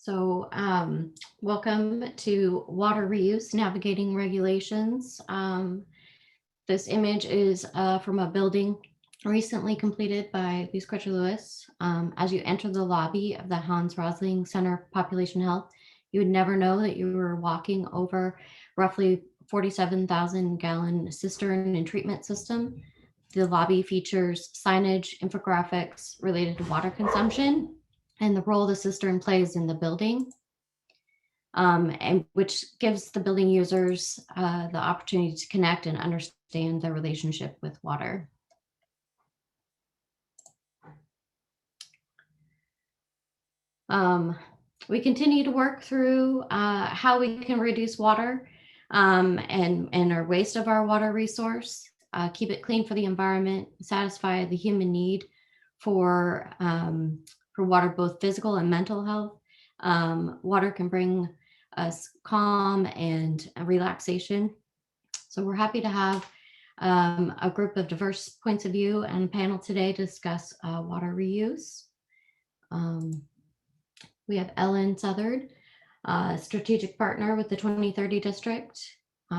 Welcome to Water Reuse Navigating Regulations. This image is from a building recently completed by Louise Crutcher Lewis. As you enter the lobby of the Hans Rosling Center Population Health, you would never know that you were walking over roughly 47,000 gallon cistern and treatment system. The lobby features signage, infographics related to water consumption and the role the cistern plays in the building, and which gives the building users the opportunity to connect and understand their relationship with water. We continue to work through how we can reduce water and our waste of our water resource, keep it clean for the environment, satisfy the human need for water, both physical and mental health. Water can bring us calm and relaxation. So we're happy to have a group of diverse points of view and a panel today to discuss water reuse. We have Ellen Southard, strategic partner with the 2030 district.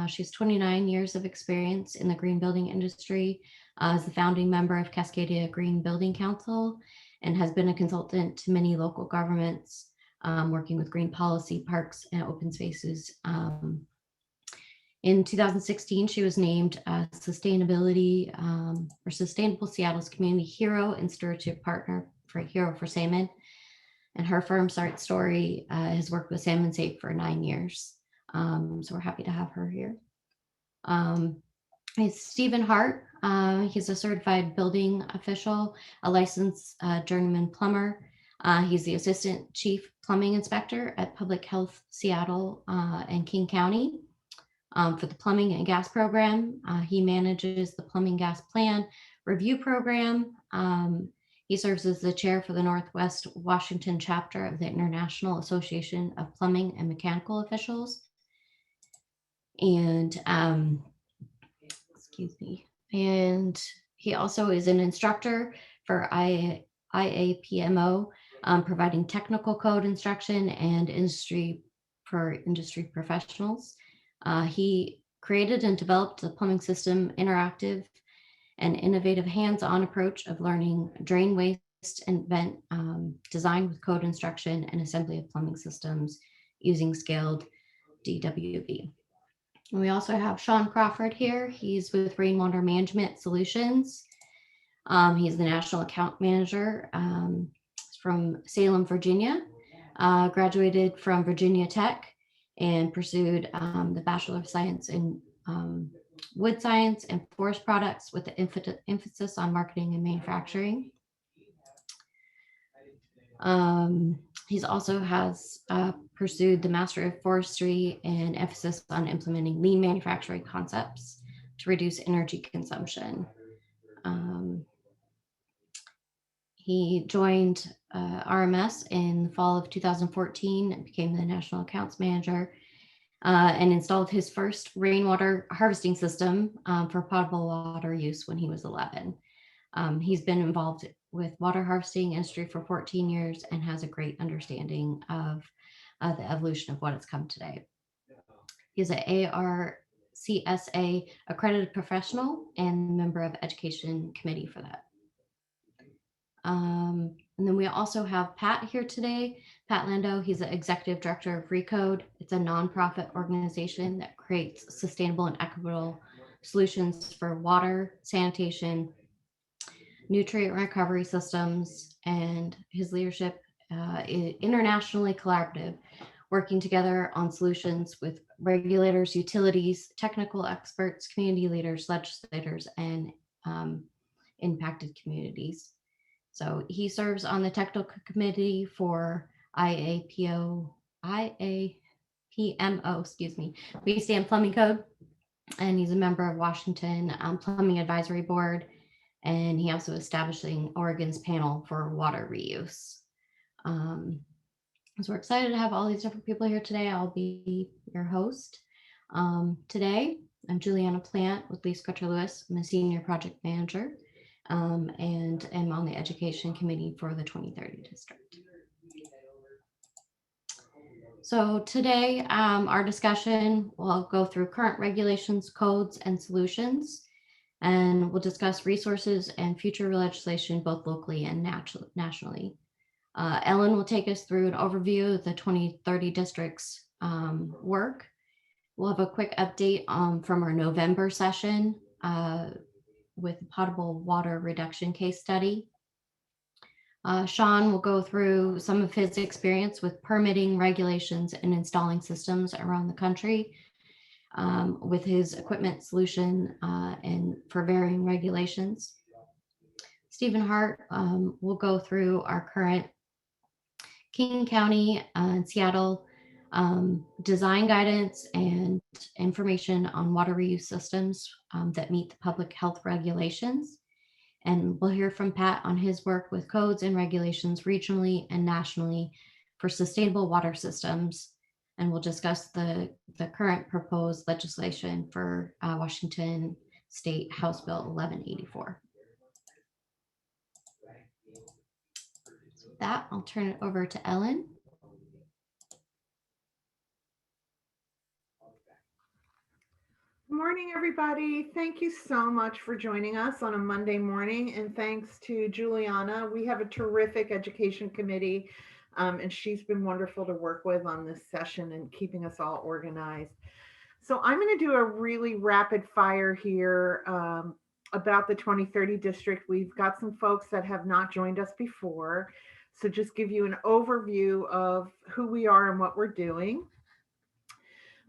She's 29 years of experience in the green building industry as the founding member of Cascadia Green Building Council and has been a consultant to many local governments, working with green policy, parks, and open spaces. In 2016, she was named Sustainable Seattle's Community Hero and Stewardship Partner for Hero for Salmon. And her firm, Start Story, has worked with Salmon Safe for 9 years. So we're happy to have her here. It's Steven Hart. He's a certified building official, a licensed journeyman plumber. He's the assistant chief plumbing inspector at Public Health Seattle and King County for the plumbing and gas program. He manages the plumbing gas plan review program. He serves as the chair for the Northwest Washington chapter of the International Association of Plumbing and Mechanical Officials. And and he also is an instructor for IAPMO, providing technical code instruction and industry professionals. He created and developed the plumbing system interactive and innovative hands-on approach of learning drain, waste, and vent design with code instruction and assembly of plumbing systems using scaled DWV. And we also have Shawn Crawford here. He's with Rainwater Management Solutions. He's the National Account Manager from Salem, Virginia, graduated from Virginia Tech and pursued the Bachelor of Science in Wood Science and Forest Products with the emphasis on marketing and manufacturing. He's also has pursued the Master of Forestry and emphasis on implementing lean manufacturing concepts to reduce energy consumption. He joined RMS in the fall of 2014 and became the National Accounts Manager and installed his first rainwater harvesting system for potable water use when he was 11. He's been involved with water harvesting industry for 14 years and has a great understanding of the evolution of what it's come today. He's an ARCSA Accredited Professional and member of Education Committee for that. And then we also have Pat here today. Pat Lando, he's the Executive Director of Recode. It's a nonprofit organization that creates sustainable and equitable solutions for water, sanitation, nutrient recovery systems, and his leadership is internationally collaborative, working together on solutions with regulators, utilities, technical experts, community leaders, legislators, and impacted communities. So he serves on the technical committee for IAPMO, We Stand Plumbing Code, and he's a member of Washington Plumbing Advisory Board, and he also establishing Oregon's panel for water reuse. So we're excited to have all these different people here today. I'll be your host. Today, I'm Juliana Plant with Louise Crutcher Lewis. I'm a senior project manager. And am on the education committee for the 2030 district. So today, our discussion will go through current regulations, codes, and solutions, and we'll discuss resources and future legislation both locally and nationally. Ellen will take us through an overview of the 2030 district's work. We'll have a quick update from our November session with potable water reduction case study. Shawn will go through some of his experience with permitting regulations and installing systems around the country with his equipment solution and for varying regulations. Steven Hart will go through our current King County and Seattle design guidance and information on water reuse systems that meet the public health regulations. And we'll hear from Pat on his work with codes and regulations regionally and nationally for sustainable water systems. And we'll discuss the current proposed legislation for Washington State House Bill 1184. With that, I'll turn it over to Ellen. Good morning, everybody. Thank you so much for joining us on a Monday morning. And thanks to Juliana. We have a terrific education committee, and she's been wonderful to work with on this session and keeping us all organized. So I'm going to do a really rapid fire here about the 2030 district. We've got some folks that have not joined us before. So just give you an overview of who we are and what we're doing.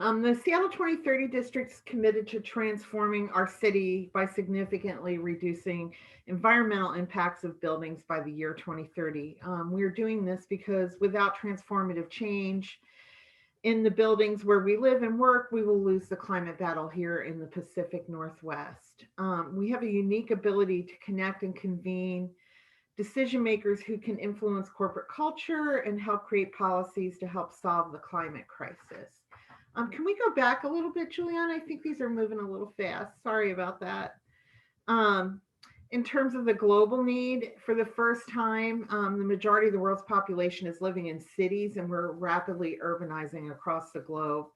The Seattle 2030 district is committed to transforming our city by significantly reducing environmental impacts of buildings by the year 2030. We're doing this because without transformative change in the buildings where we live and work, we will lose the climate battle here in the Pacific Northwest. We have a unique ability to connect and convene decision makers who can influence corporate culture and help create policies to help solve the climate crisis. Can we go back a little bit, Juliana? I think these are moving a little fast. Sorry about that. In terms of the global need, for the first time, the majority of the world's population is living in cities, and we're rapidly urbanizing across the globe.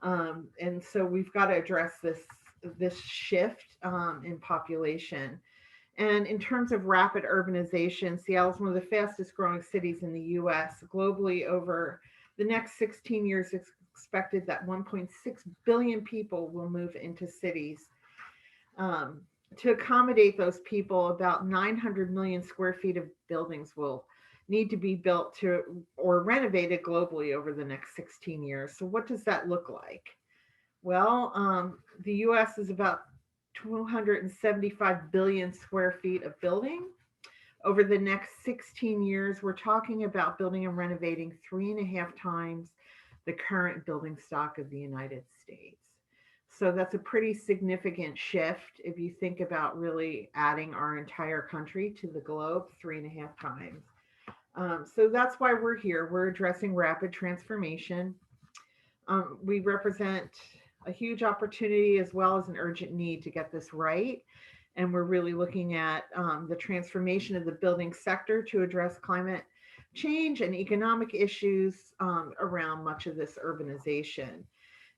And so we've got to address this shift in population. And in terms of rapid urbanization, Seattle is one of the fastest growing cities in the US. Globally, over the next 16 years, it's expected that 1.6 billion people will move into cities. To accommodate those people, about 900 million square feet of buildings will need to be built to or renovated globally over the next 16 years. So what does that look like? Well, the US is about 275 billion square feet of building. Over the next 16 years, we're talking about building and renovating 3.5 times the current building stock of the United States. So that's a pretty significant shift if you think about really adding our entire country to the globe 3.5 times. So that's why we're here. We're addressing rapid transformation. We represent a huge opportunity as well as an urgent need to get this right. And we're really looking at the transformation of the building sector to address climate change and economic issues around much of this urbanization.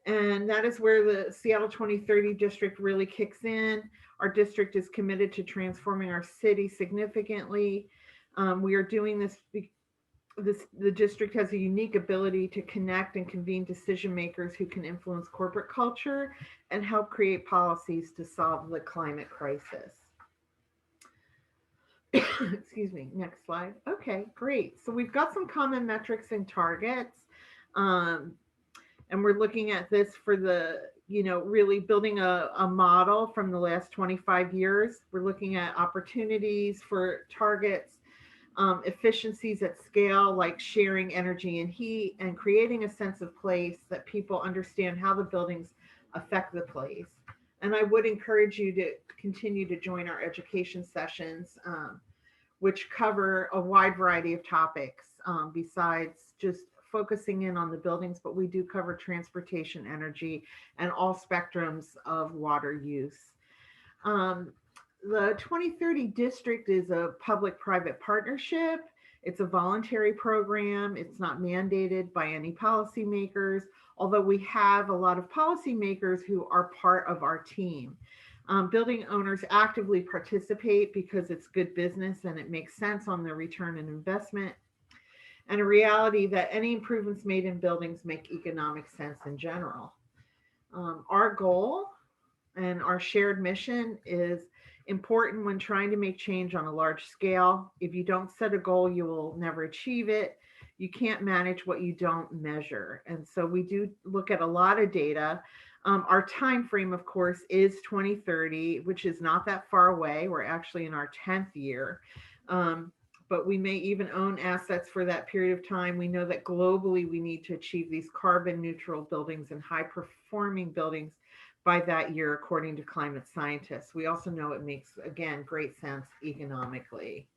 And that is where the Seattle 2030 district really kicks in. Our district is committed to transforming our city significantly. We are doing this. The district has a unique ability to connect and convene decision makers who can influence corporate culture and help create policies to solve the climate crisis. Excuse me, next slide. Okay, great. So we've got some common metrics and targets. And we're looking at this for the, really building a model from the last 25 years. We're looking at opportunities for targets, efficiencies at scale, like sharing energy and heat, and creating a sense of place that people understand how the buildings affect the place. And I would encourage you to continue to join our education sessions, which cover a wide variety of topics besides just focusing in on the buildings, but we do cover transportation, energy, and all spectrums of water use. The 2030 district is a public-private partnership. It's a voluntary program. It's not mandated by any policymakers, although we have a lot of policymakers who are part of our team. Building owners actively participate because it's good business and it makes sense on their return on investment, and a reality that any improvements made in buildings make economic sense in general. Our goal and our shared mission is important when trying to make change on a large scale. If you don't set a goal, you will never achieve it. You can't manage what you don't measure. And so we do look at a lot of data. Our time frame, of course, is 2030, which is not that far away. We're actually in our 10th year. Um, but we may even own assets for that period of time. We know that globally we need to achieve these carbon neutral buildings and high performing buildings by that year, according to climate scientists. We also know it makes, again, great sense economically.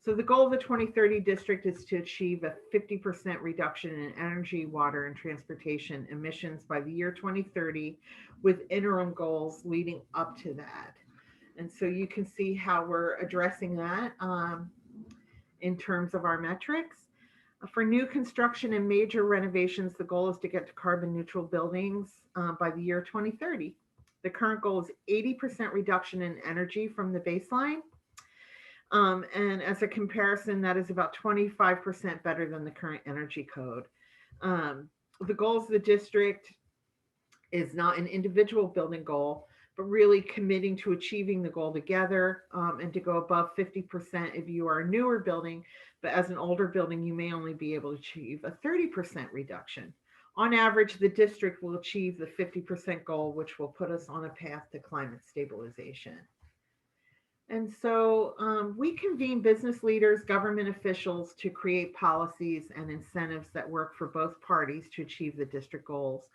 So the goal of the 2030 district is to achieve a 50% reduction in energy, water, and transportation emissions by the year 2030, with interim goals leading up to that. And so you can see how we're addressing that in terms of our metrics. For new construction and major renovations, the goal is to get to carbon neutral buildings by the year 2030. The current goal is 80% reduction in energy from the baseline. And as a comparison, that is about 25% better than the current energy code. The goals of the district is not an individual building goal, but really committing to achieving the goal together, and to go above 50% if you are a newer building. But as an older building, you may only be able to achieve a 30% reduction. On average, the district will achieve the 50% goal, which will put us on a path to climate stabilization. And so we convene business leaders, government officials to create policies and incentives that work for both parties to achieve the district goals.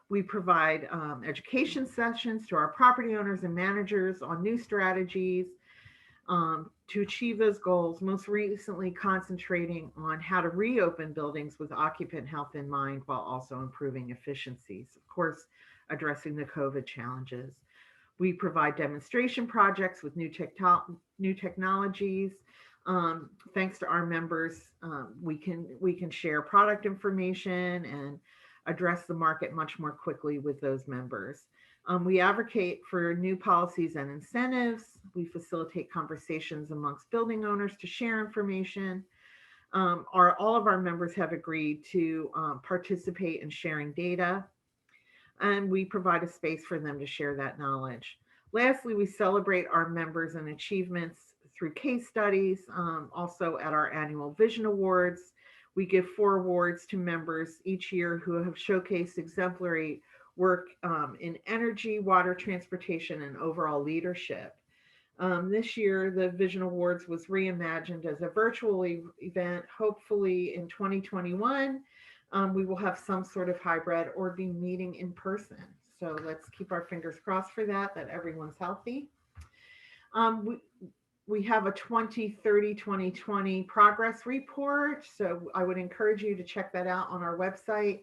We provide education sessions to our property owners and managers on new strategies to achieve those goals, most recently concentrating on how to reopen buildings with occupant health in mind while also improving efficiencies, of course, addressing the COVID challenges. We provide demonstration projects with new technologies. Thanks to our members, we can share product information and address the market much more quickly with those members. We advocate for new policies and incentives. We facilitate conversations amongst building owners to share information. All of our members have agreed to participate in sharing data, and we provide a space for them to share that knowledge. Lastly, we celebrate our members and achievements through case studies. Also at our annual Vision Awards, we give 4 awards to members each year who have showcased exemplary work in energy, water, transportation, and overall leadership. This year, the Vision Awards was reimagined as a virtual event. Hopefully in 2021, we will have some sort of hybrid or be meeting in person. So let's keep our fingers crossed for that everyone's healthy. We have a 2030-2020 progress report. So I would encourage you to check that out on our website.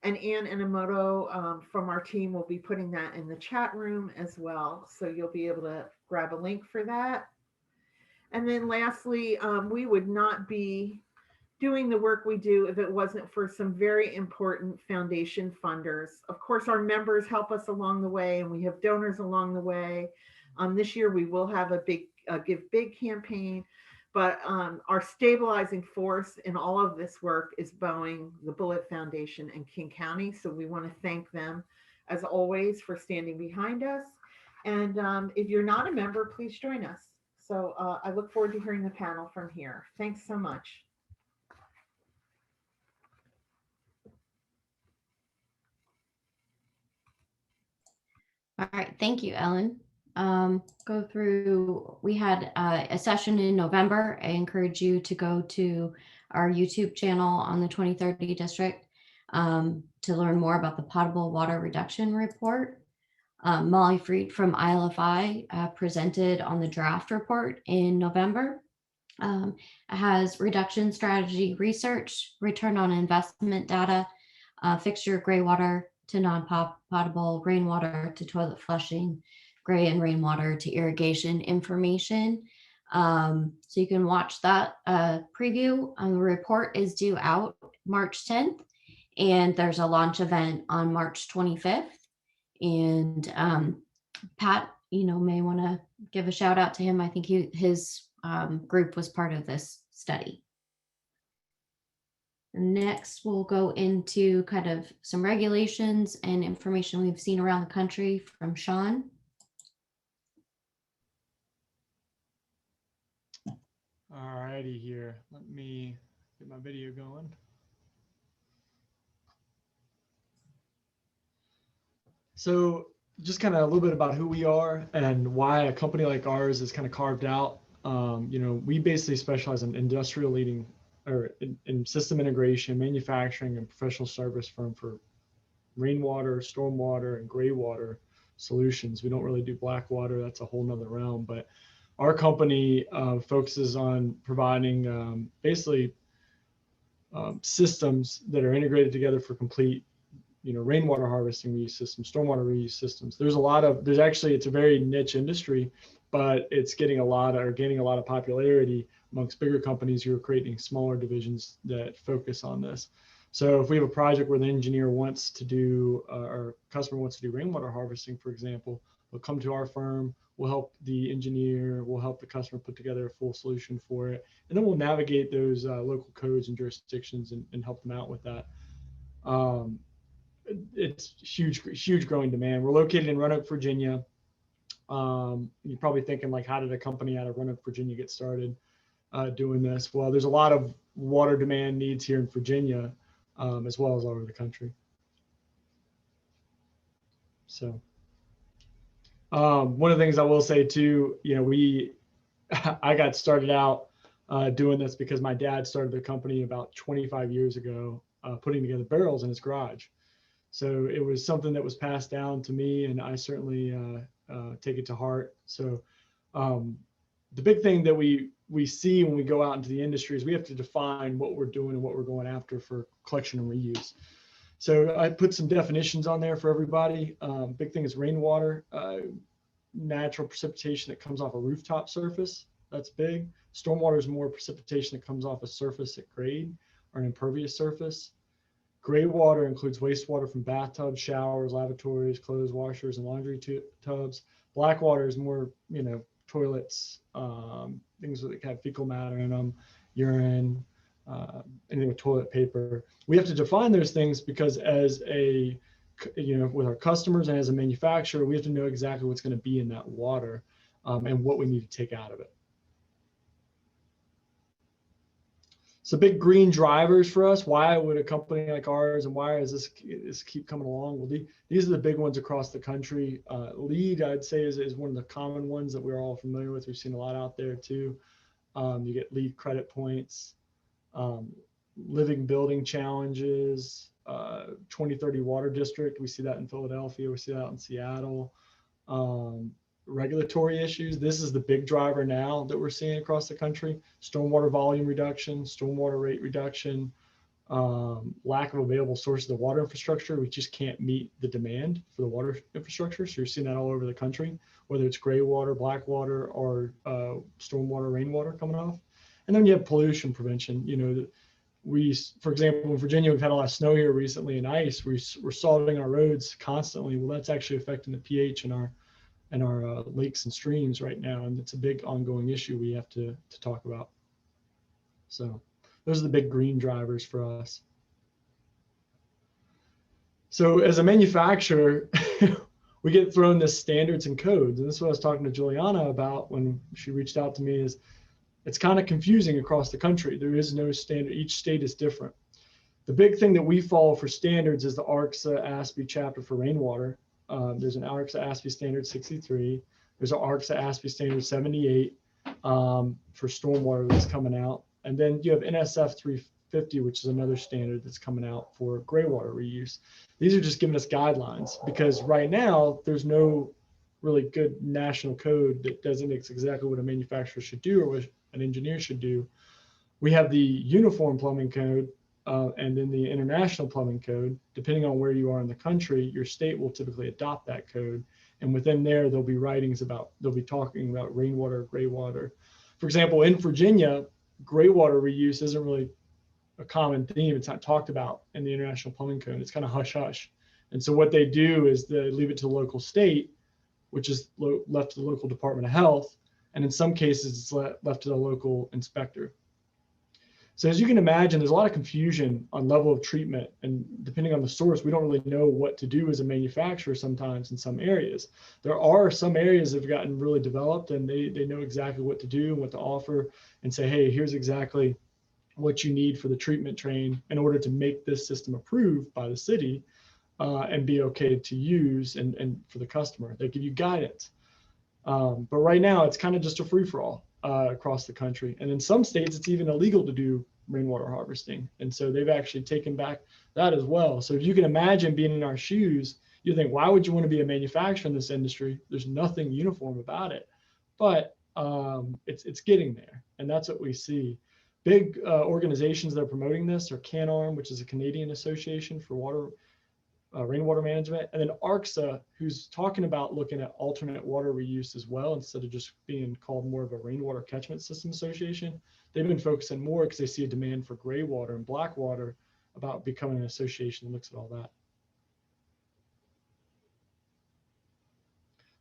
And Ann Inamoto from our team will be putting that in the chat room as well. So you'll be able to grab a link for that. And then lastly, we would not be doing the work we do if it wasn't for some very important foundation funders. Of course, our members help us along the way, and we have donors along the way. This year, we will have a big Give Big campaign, but our stabilizing force in all of this work is Boeing, the Bullitt Foundation, and King County. So we want to thank them, as always, for standing behind us. And if you're not a member, please join us. So I look forward to hearing the panel from here. Thanks so much. All right, thank you, Ellen. Go through, we had a session in November. I encourage you to go to our YouTube channel on the 2030 district to learn more about the potable water reduction report. Molly Freed from ILFI presented on the draft report in November. It has reduction strategy research, return on investment data, fixture greywater to non-potable, rainwater to toilet flushing, gray and rainwater to irrigation information. So you can watch that preview. The report is due out March 10th, and there's a launch event on March 25th. And Pat, may want to give a shout out to him. I think his group was part of this study. Next, we'll go into kind of some regulations and information we've seen around the country from Shawn. All righty here. Let me get my video going. So just kind of a little bit about who we are and why a company like ours is kind of carved out. We basically specialize in industrial leading or in system integration, manufacturing, and professional service firm for rainwater, stormwater, and greywater solutions. We don't really do black water. That's a whole nother realm. But our company focuses on providing basically systems that are integrated together for complete rainwater harvesting reuse systems, stormwater reuse systems. It's a very niche industry, but it's gaining a lot of popularity amongst bigger companies who are creating smaller divisions that focus on this. So if we have a project where the engineer wants to do, or customer wants to do rainwater harvesting, for example, they'll come to our firm, we'll help the engineer, we'll help the customer put together a full solution for it. And then we'll navigate those local codes and jurisdictions and help them out with that. It's huge growing demand. We're located in Roanoke, Virginia. You're probably thinking, like, how did a company out of Roanoke, Virginia get started doing this? Well, there's a lot of water demand needs here in Virginia, as well as all over the country. So one of the things I will say too, I got started out doing this because my dad started the company about 25 years ago, putting together barrels in his garage. So it was something that was passed down to me, and I certainly take it to heart. So the big thing that we see when we go out into the industry is we have to define what we're doing and what we're going after for collection and reuse. So I put some definitions on there for everybody. Big thing is rainwater, natural precipitation that comes off a rooftop surface. That's big. Stormwater is more precipitation that comes off a surface at grade or an impervious surface. Greywater includes wastewater from bathtubs, showers, lavatories, clothes washers, and laundry tubs. Blackwater is more, toilets, things that have fecal matter in them, urine, anything with toilet paper. We have to define those things because with our customers and as a manufacturer, we have to know exactly what's going to be in that water and what we need to take out of it. So big green drivers for us. Why would a company like ours, and why is this keep coming along? Well, these are the big ones across the country. LEED, I'd say, is one of the common ones that we're all familiar with. We've seen a lot out there too. You get LEED credit points, living building challenges, 2030 water district. We see that in Philadelphia. We see that out in Seattle. Regulatory issues. This is the big driver now that we're seeing across the country. Stormwater volume reduction, stormwater rate reduction, lack of available sources of water infrastructure. We just can't meet the demand for the water infrastructure. So you're seeing that all over the country, whether it's gray water, black water, or stormwater, rainwater coming off. And then you have pollution prevention. For example, in Virginia, we've had a lot of snow here recently and ice. We're salting our roads constantly. Well, that's actually affecting the pH in our lakes and streams right now, and it's a big ongoing issue we have to talk about. So those are the big green drivers for us. So as a manufacturer, we get thrown this standards and codes, and this is what I was talking to Juliana about when she reached out to me. Is it's kind of confusing across the country. There is no standard. Each state is different. The big thing that we follow for standards is the ARCSA ASPE chapter for rainwater. There's an ARCSA ASPE standard 63. There's an ARCSA ASPE standard 78 for stormwater that's coming out. And then you have NSF 350, which is another standard that's coming out for greywater reuse. These are just giving us guidelines because right now there's no really good national code that designates exactly what a manufacturer should do or what an engineer should do. We have the uniform plumbing code, and then the international plumbing code. Depending on where you are in the country, your state will typically adopt that code. And within there, there'll be writings they'll be talking about rainwater, greywater. For example, in Virginia, greywater reuse isn't really a common theme. It's not talked about in the International Plumbing Code. It's kind of hush hush. And so what they do is they leave it to the local state, which is left to the local Department of Health. And in some cases, it's left to the local inspector. So as you can imagine, there's a lot of confusion on level of treatment. And depending on the source, we don't really know what to do as a manufacturer sometimes in some areas. There are some areas that have gotten really developed and they know exactly what to do and what to offer and say, hey, here's exactly what you need for the treatment train in order to make this system approved by the city and be okay to use and for the customer. They give you guidance. But right now, it's kind of just a free-for-all across the country. And in some states, it's even illegal to do rainwater harvesting. And so they've actually taken back that as well. So if you can imagine being in our shoes, you think, why would you want to be a manufacturer in this industry? There's nothing uniform about it. But it's getting there. And that's what we see. Big organizations that are promoting this are CanArm, which is a Canadian association for rainwater management, and then ARCSA, who's talking about looking at alternate water reuse as well, instead of just being called more of a rainwater catchment system association. They've been focusing more because they see a demand for gray water and black water about becoming an association that looks at all that.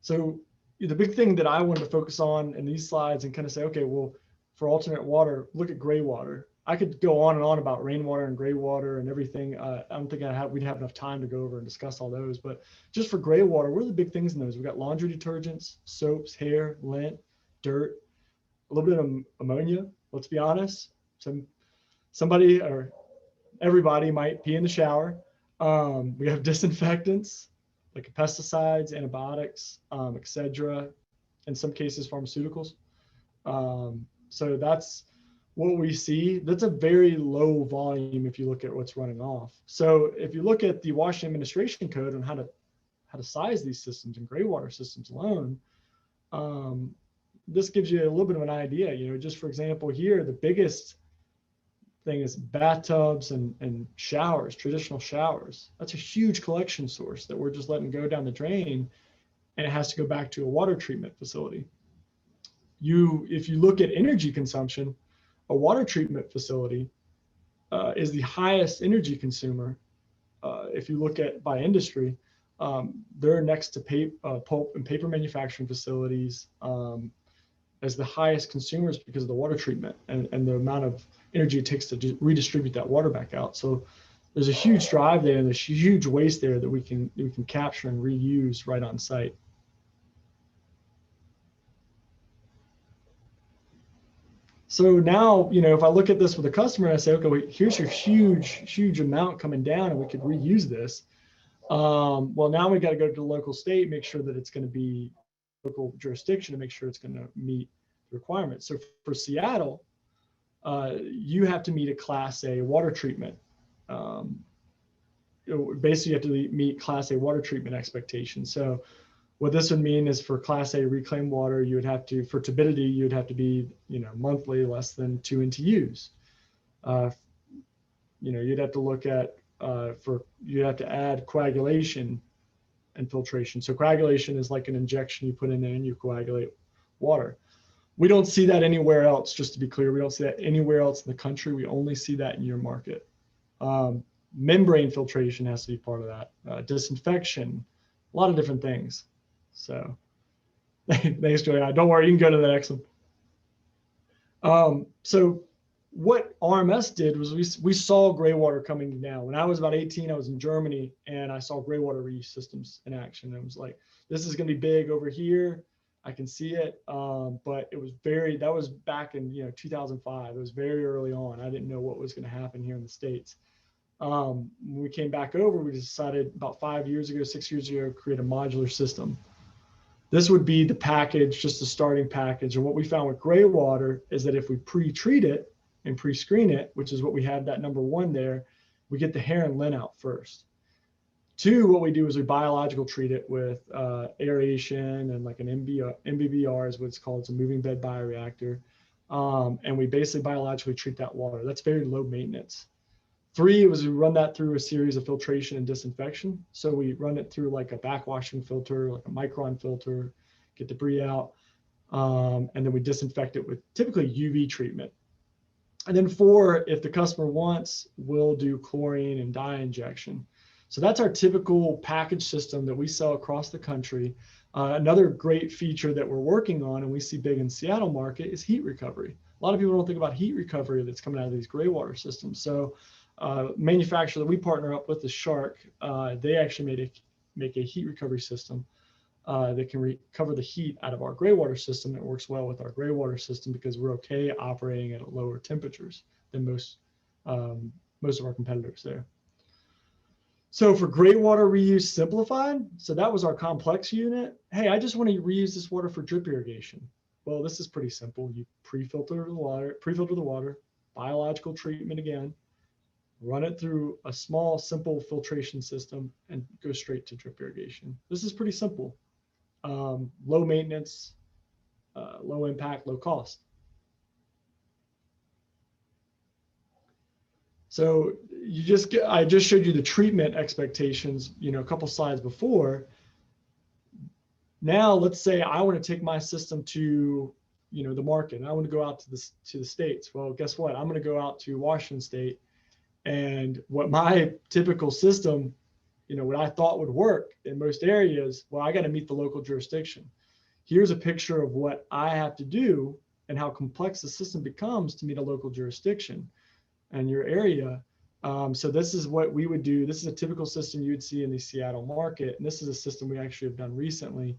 So the big thing that I wanted to focus on in these slides and kind of say, okay, well, for alternate water, look at gray water. I could go on and on about rainwater and gray water and everything. I don't think we'd have enough time to go over and discuss all those, but just for gray water, what are the big things in those? We've got laundry detergents, soaps, hair, lint, dirt, a little bit of ammonia. Let's be honest. Somebody or everybody might pee in the shower. We have disinfectants, like pesticides, antibiotics, etc. In some cases, pharmaceuticals. So that's what we see. That's a very low volume if you look at what's running off. So if you look at the Washington Administration Code on how to size these systems and gray water systems alone, this gives you a little bit of an idea. You know, just for example, here the biggest thing is bathtubs and showers, traditional showers. That's a huge collection source that we're just letting go down the drain, and it has to go back to a water treatment facility. If you look at energy consumption, a water treatment facility is the highest energy consumer. If you look at by industry, they're next to pulp and paper manufacturing facilities as the highest consumers because of the water treatment and the amount of energy it takes to redistribute that water back out. So there's a huge drive there and there's huge waste there that we can capture and reuse right on site. So now, you know, if I look at this with a customer and I say, okay, wait, here's your huge amount coming down and we could reuse this. Well, now we got to go to the local state, make sure that it's going to be local jurisdiction to make sure it's going to meet the requirements. So for Seattle, you have to meet a Class A water treatment. Basically, you have to meet Class A water treatment expectations. So what this would mean is for Class A reclaimed water, you would have to, for turbidity, you'd have to be, you know, monthly less than 2 NTUs. You know, you'd have to look at, you'd have to add coagulation and filtration. So coagulation is like an injection you put in there and you coagulate water. We don't see that anywhere else, just to be clear. We don't see that anywhere else in the country. We only see that in your market. Membrane filtration has to be part of that. Disinfection, a lot of different things. So thanks, Julia. Don't worry, you can go to the next one. So what RMS did was we saw gray water coming down. When I was about 18, I was in Germany and I saw gray water reuse systems in action. And I was like, this is going to be big over here. I can see it. But it was that was back in 2005. It was very early on. I didn't know what was going to happen here in the States. When we came back over, we decided about 6 years ago, to create a modular system. This would be the package, just the starting package. And what we found with gray water is that if we pre-treat it and pre-screen it, which is what we have that number 1 there, we get the hair and lint out first. 2, what we do is we biological treat it with aeration and like an MBBR is what it's called. It's a moving bed bioreactor. And we basically biologically treat that water. That's very low maintenance. 3 was we run that through a series of filtration and disinfection. So we run it through like a backwashing filter, like a micron filter, get debris out. And then we disinfect it with typically UV treatment. And then 4, if the customer wants, we'll do chlorine and dye injection. So that's our typical package system that we sell across the country. Another great feature that we're working on, and we see big in Seattle market, is heat recovery. A lot of people don't think about heat recovery that's coming out of these gray water systems. So manufacturer that we partner up with is Shark. They actually make a heat recovery system that can recover the heat out of our gray water system. It works well with our gray water system because we're okay operating at lower temperatures than most of our competitors there. So for gray water reuse simplified, so that was our complex unit. Hey, I just want to reuse this water for drip irrigation. Well, this is pretty simple. You pre-filter the water, biological treatment again, run it through a small, simple filtration system, and go straight to drip irrigation. This is pretty simple. Low maintenance, low impact, low cost. So I just showed you the treatment expectations, a couple slides before. Now let's say I want to take my system to, the market, and I want to go out to the states. Well, guess what? I'm going to go out to Washington State, and what my typical system, what I thought would work in most areas, well, I got to meet the local jurisdiction. Here's a picture of what I have to do and how complex the system becomes to meet a local jurisdiction and your area. So this is what we would do. This is a typical system you would see in the Seattle market. And this is a system we actually have done recently.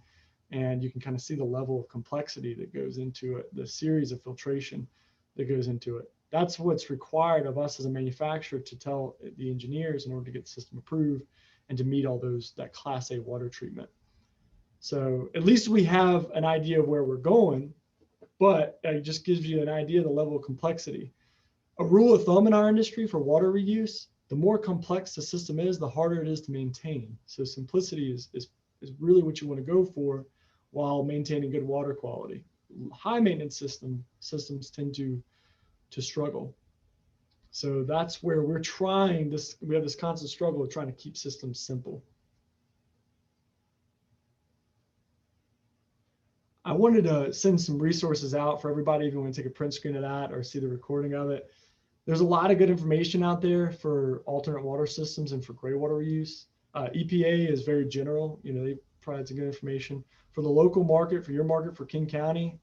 And you can kind of see the level of complexity that goes into it, the series of filtration that goes into it. That's what's required of us as a manufacturer to tell the engineers in order to get the system approved and to meet all that Class A water treatment. So at least we have an idea of where we're going, but it just gives you an idea of the level of complexity. A rule of thumb in our industry for water reuse, the more complex the system is, the harder it is to maintain. So simplicity is really what you want to go for while maintaining good water quality. High maintenance systems tend to struggle. So that's where we're trying this. We have this constant struggle of trying to keep systems simple. I wanted to send some resources out for everybody if you want to take a print screen of that or see the recording of it. There's a lot of good information out there for alternate water systems and for gray water reuse. EPA is very general. They provide some good information. For the local market, for your market, for King County,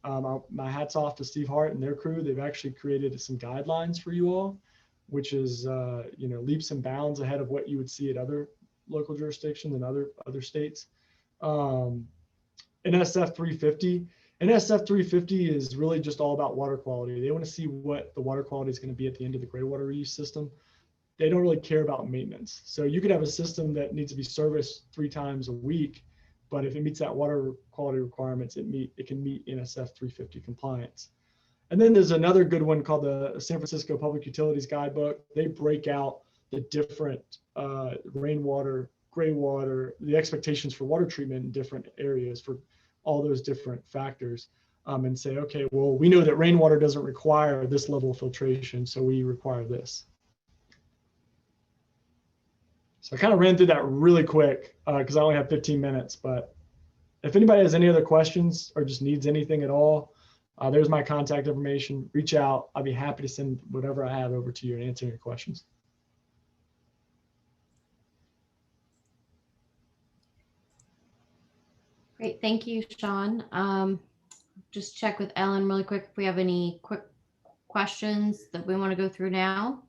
my hat's off to Steve Hart and their crew. They've actually created some guidelines for you all, which is leaps and bounds ahead of what you would see at other local jurisdictions and other states. NSF 350. NSF 350 is really just all about water quality. They want to see what the water quality is going to be at the end of the gray water reuse system. They don't really care about maintenance. So you could have a system that needs to be serviced 3 times a week, but if it meets that water quality requirements, it can meet NSF 350 compliance. And then there's another good one called the San Francisco Public Utilities Guidebook. They break out the different rainwater, gray water, the expectations for water treatment in different areas for all those different factors, and say, okay, well, we know that rainwater doesn't require this level of filtration, so we require this. So I kind of ran through that really quick because I only have 15 minutes, but if anybody has any other questions or just needs anything at all, there's my contact information. Reach out. I'll be happy to send whatever I have over to you and answer your questions. Great, thank you, Shawn. Just check with Ellen really quick if we have any quick questions that we want to go through now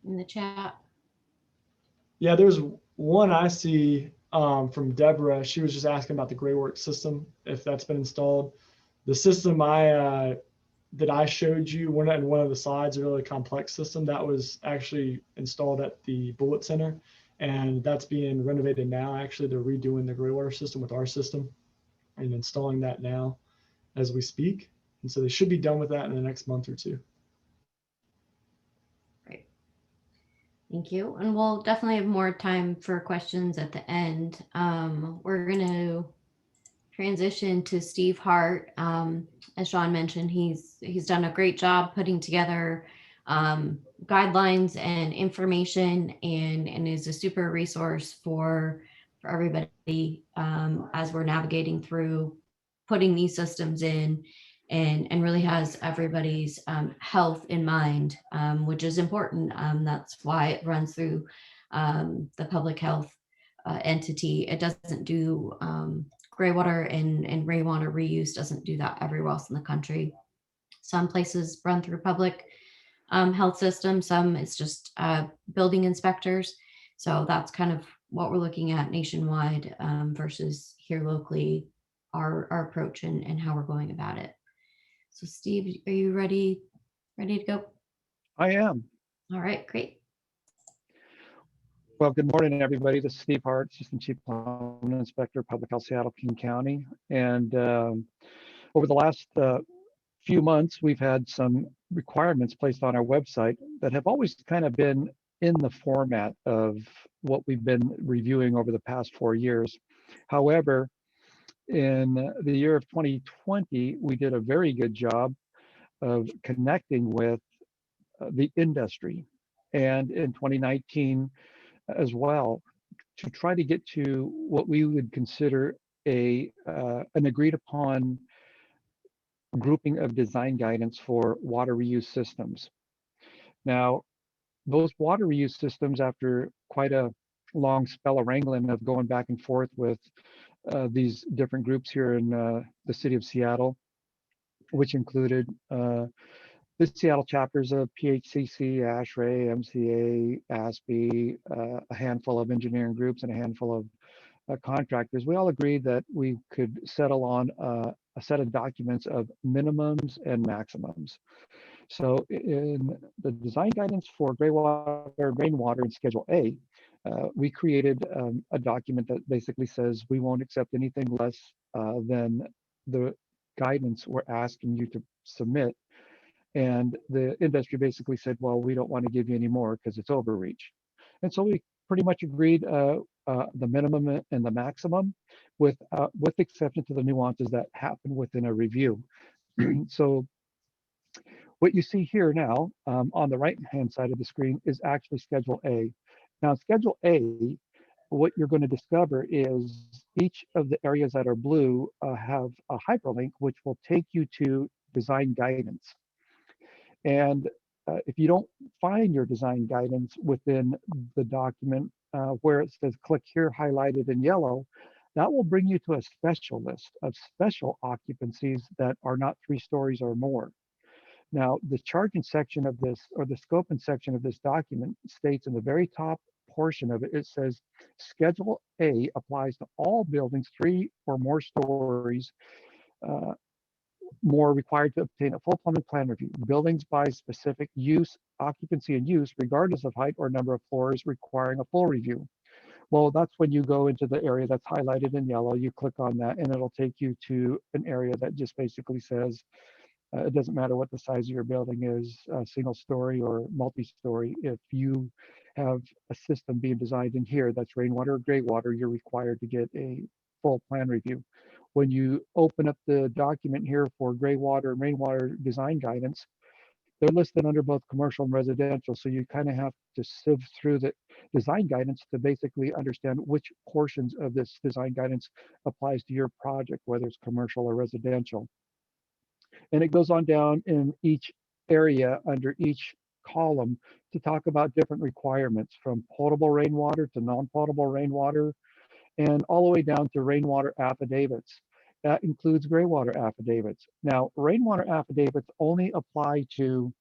in the chat. Yeah, there's one I see from Deborah. She was just asking about the GrayWorks system, if that's been installed. The system that I showed you, one of the slides, a really complex system that was actually installed at the Bullitt Center. And that's being renovated now. Actually, they're redoing the gray water system with our system and installing that now as we speak. And so they should be done with that in the next month or 2. Great. Thank you. And we'll definitely have more time for questions at the end. We're going to transition to Steve Hart. As Shawn mentioned, he's done a great job putting together guidelines and information and is a super resource for for everybody as we're navigating through putting these systems in, and really has everybody's health in mind, which is important. That's why it runs through the public health entity. It doesn't do greywater and rainwater reuse doesn't do that everywhere else in the country. Some places run through public health system, some it's just building inspectors. So that's kind of what we're looking at nationwide versus here locally, our approach and how we're going about it. So Steve, are you ready to go? I am. All right, great. Well, good morning, everybody. This is Steve Hart, Assistant Chief Plumbing Inspector, Public Health, Seattle, King County. And over the last few months, we've had some requirements placed on our website that have always kind of been in the format of what we've been reviewing over the past 4 years. However, in the year of 2020, we did a very good job of connecting with the industry. And in 2019 as well, to try to get to what we would consider an agreed upon grouping of design guidance for water reuse systems. Now, those water reuse systems, after quite a long spell of wrangling of going back and forth with these different groups here in the city of Seattle, which included the Seattle chapters of PHCC, ASHRAE, MCA, ASPE, a handful of engineering groups, and a handful of contractors, we all agreed that we could settle on a set of documents of minimums and maximums. So in the design guidance for greywater and rainwater in Schedule A, we created a document that basically says we won't accept anything less than the guidance we're asking you to submit. And the industry basically said, well, we don't want to give you any more because it's overreach. And so we pretty much agreed the minimum and the maximum with exception to the nuances that happen within a review. So what you see here now on the right-hand side of the screen is actually Schedule A. Now, Schedule A, what you're going to discover is each of the areas that are blue have a hyperlink, which will take you to design guidance. And if you don't find your design guidance within the document where it says click here highlighted in yellow, that will bring you to a special list of special occupancies that are not 3 stories or more. Now, the charging section of this, or the scoping section of this document, states in the very top portion of it, it says Schedule A applies to all buildings 3 or more stories more required to obtain a full plumbing plan review. Buildings by specific use, occupancy, and use, regardless of height or number of floors, requiring a full review. Well, that's when you go into the area that's highlighted in yellow, you click on that, and it'll take you to an area that just basically says, it doesn't matter what the size of your building is, single story or multi-story. If you have a system being designed in here that's rainwater or greywater, you're required to get a full plan review. When you open up the document here for greywater and rainwater design guidance, they're listed under both commercial and residential. So you kind of have to sift through the design guidance to basically understand which portions of this design guidance applies to your project, whether it's commercial or residential. And it goes on down in each area under each column to talk about different requirements, from potable rainwater to non-potable rainwater, and all the way down to rainwater affidavits. That includes greywater affidavits. Now, rainwater affidavits only apply to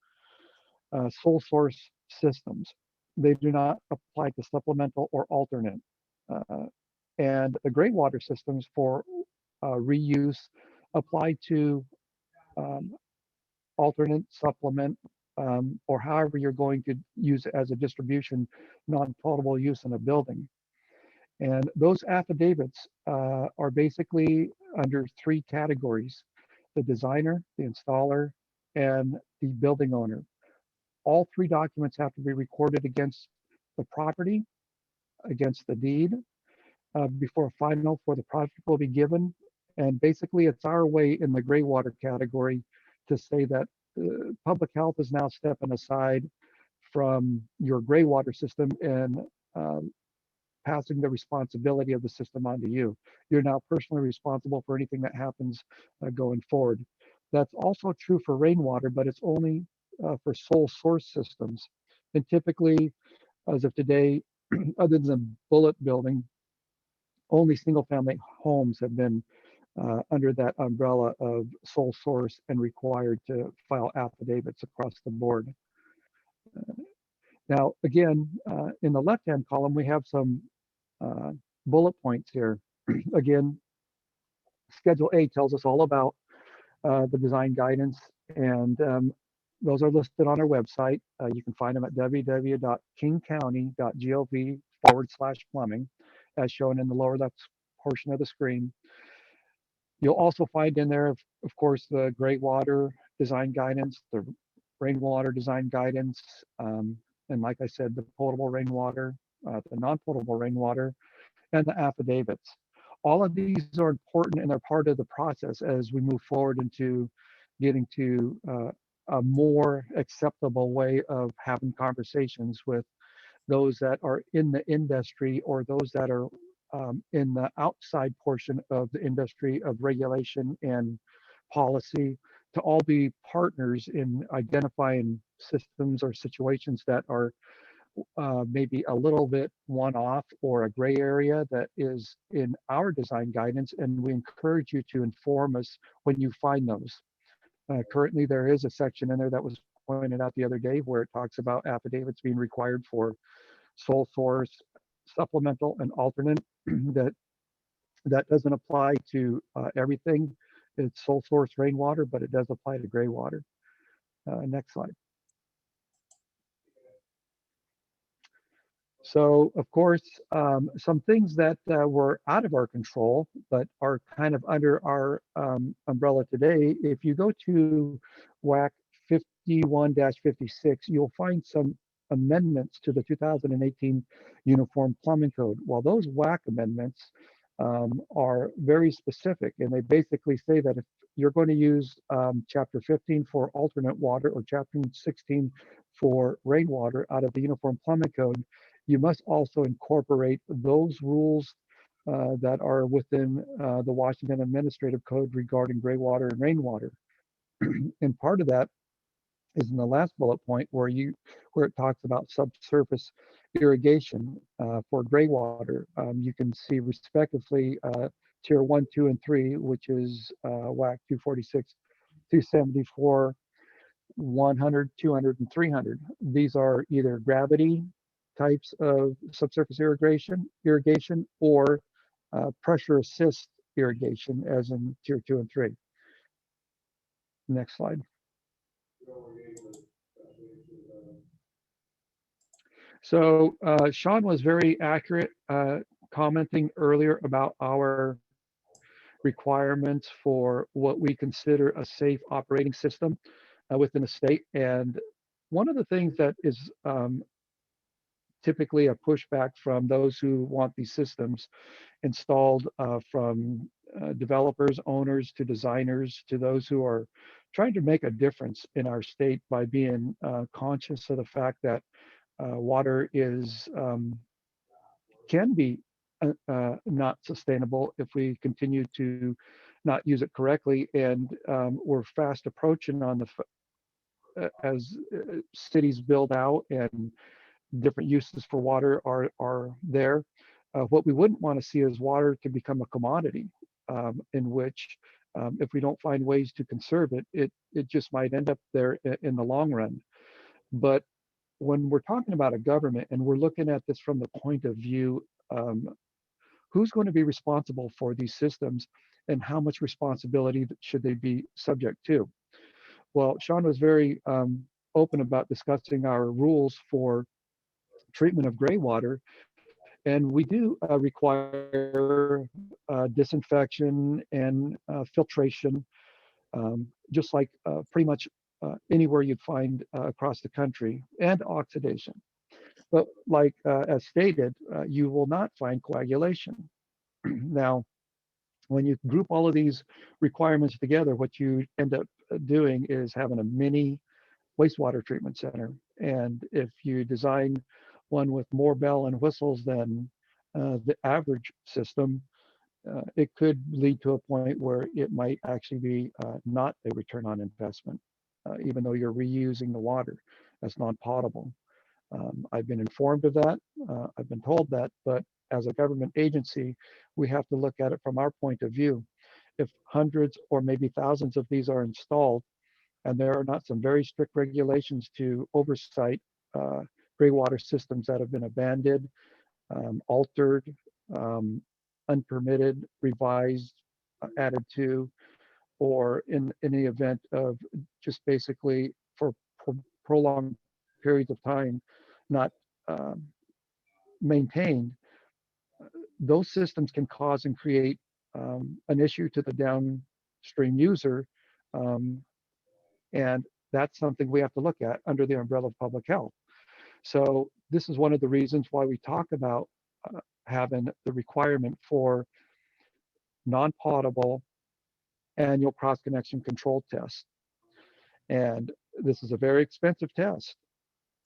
sole source systems. They do not apply to supplemental or alternate. And the greywater systems for reuse apply to alternate, supplement, or however you're going to use it as a distribution, non-potable use in a building. And those affidavits are basically under 3 categories: the designer, the installer, and the building owner. All 3 documents have to be recorded against the property, against the deed, before a final for the project will be given. And basically, it's our way in the greywater category to say that public health is now stepping aside from your greywater system and passing the responsibility of the system onto you. You're now personally responsible for anything that happens going forward. That's also true for rainwater, but it's only for sole source systems. And typically, as of today, other than bullet building, only single family homes have been under that umbrella of sole source and required to file affidavits across the board. Now, again, in the left-hand column, we have some bullet points here. Again, Schedule A tells us all about the design guidance, and those are listed on our website. You can find them at www.kingcounty.gov/plumbing, as shown in the lower left portion of the screen. You'll also find in there, of course, the greywater design guidance, the rainwater design guidance, and like I said, the potable rainwater, the non-potable rainwater, and the affidavits. All of these are important and they're part of the process as we move forward into getting to a more acceptable way of having conversations with those that are in the industry or those that are in the outside portion of the industry of regulation and policy, to all be partners in identifying systems or situations that are maybe a little bit one-off or a gray area that is in our design guidance, and we encourage you to inform us when you find those. Currently, there is a section in there that was pointed out the other day where it talks about affidavits being required for sole source, supplemental, and alternate. that doesn't apply to everything. It's sole source rainwater, but it does apply to gray water. Next slide. So, of course, some things that were out of our control, but are kind of under our umbrella today. If you go to WAC 51-56, you'll find some amendments to the 2018 Uniform Plumbing Code. Well, those WAC amendments are very specific, and they basically say that if you're going to use Chapter 15 for alternate water or Chapter 16 for rainwater out of the Uniform Plumbing Code, you must also incorporate those rules that are within the Washington Administrative Code regarding gray water and rainwater. And part of that is in the last bullet point where it talks about subsurface irrigation for gray water. You can see respectively tier 1, 2, and 3, which is WAC 246, 274, 100, 200, and 300. These are either gravity types of subsurface irrigation or pressure assist irrigation, as in tier 2 and 3. Next slide. So Shawn was very accurate commenting earlier about our requirements for what we consider a safe operating system within a state. And one of the things that is typically a pushback from those who want these systems installed, from developers, owners, to designers, to those who are trying to make a difference in our state by being conscious of the fact that water can be not sustainable if we continue to not use it correctly. And we're fast approaching on as cities build out and different uses for water are there. What we wouldn't want to see is water to become a commodity, in which if we don't find ways to conserve it, it just might end up there in the long run. But when we're talking about a government and we're looking at this from the point of view, who's going to be responsible for these systems and how much responsibility should they be subject to? Well, Shawn was very open about discussing our rules for treatment of gray water, and we do require disinfection and filtration, just like pretty much anywhere you'd find across the country, and oxidation. But like as stated, you will not find coagulation. Now, when you group all of these requirements together, what you end up doing is having a mini wastewater treatment center. And if you design one with more bell and whistles than the average system, it could lead to a point where it might actually be not a return on investment, even though you're reusing the water as non-potable. I've been informed of that. I've been told that, but as a government agency, we have to look at it from our point of view. If hundreds or maybe thousands of these are installed, and there are not some very strict regulations to oversight gray water systems that have been abandoned, altered, unpermitted, revised, added to, or in the event of just basically for prolonged periods of time not maintained, those systems can cause and create an issue to the downstream user. And that's something we have to look at under the umbrella of public health. So this is one of the reasons why we talk about having the requirement for non-potable annual cross-connection control test. And this is a very expensive test.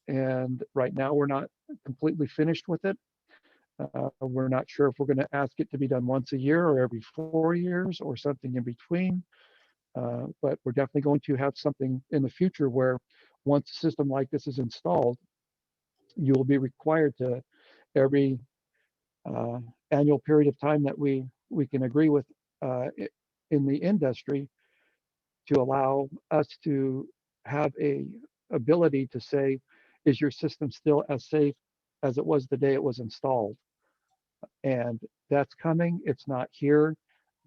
And right now we're not completely finished with it. We're not sure if we're going to ask it to be done once a year or every 4 years or something in between. But we're definitely going to have something in the future where once a system like this is installed, you will be required to every annual period of time that we can agree with in the industry to allow us to have a ability to say, is your system still as safe as it was the day it was installed? And that's coming. It's not here,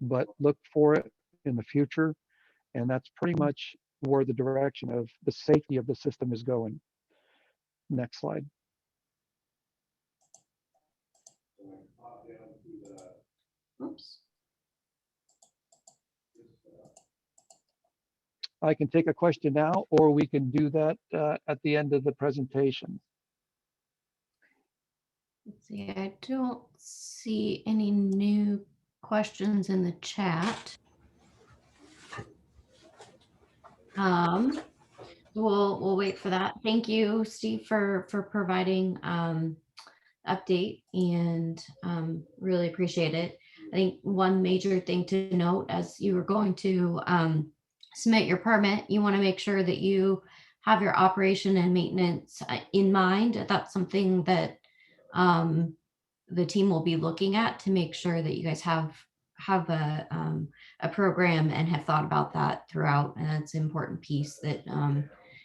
but look for it in the future. And that's pretty much where the direction of the safety of the system is going. Next slide. Oops. I can take a question now, or we can do that at the end of the presentation. Let's see, I don't see any new questions in the chat. We'll wait for that. Thank you, Steve, for providing update, and really appreciate it. I think one major thing to note as you are going to submit your permit, you want to make sure that you have your operation and maintenance in mind. That's something that the team will be looking at to make sure that you guys have a program and have thought about that throughout. And that's an important piece that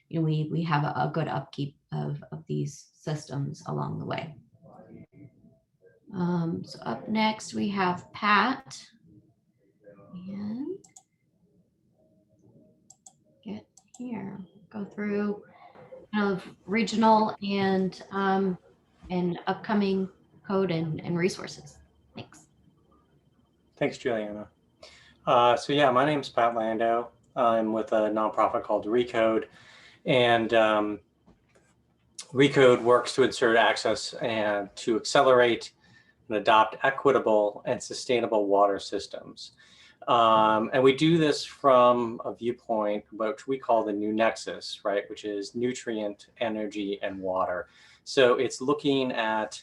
you know, we have a good upkeep of these systems along the way. So up next we have Pat. And get here, go through kind of regional and upcoming code and resources. Thanks. Thanks, Juliana. So yeah, my name's Pat Lando. I'm with a nonprofit called Recode, and Recode works to insert access and to accelerate and adopt equitable and sustainable water systems. And we do this from a viewpoint which we call the new nexus, right? Which is nutrient, energy, and water. So it's looking at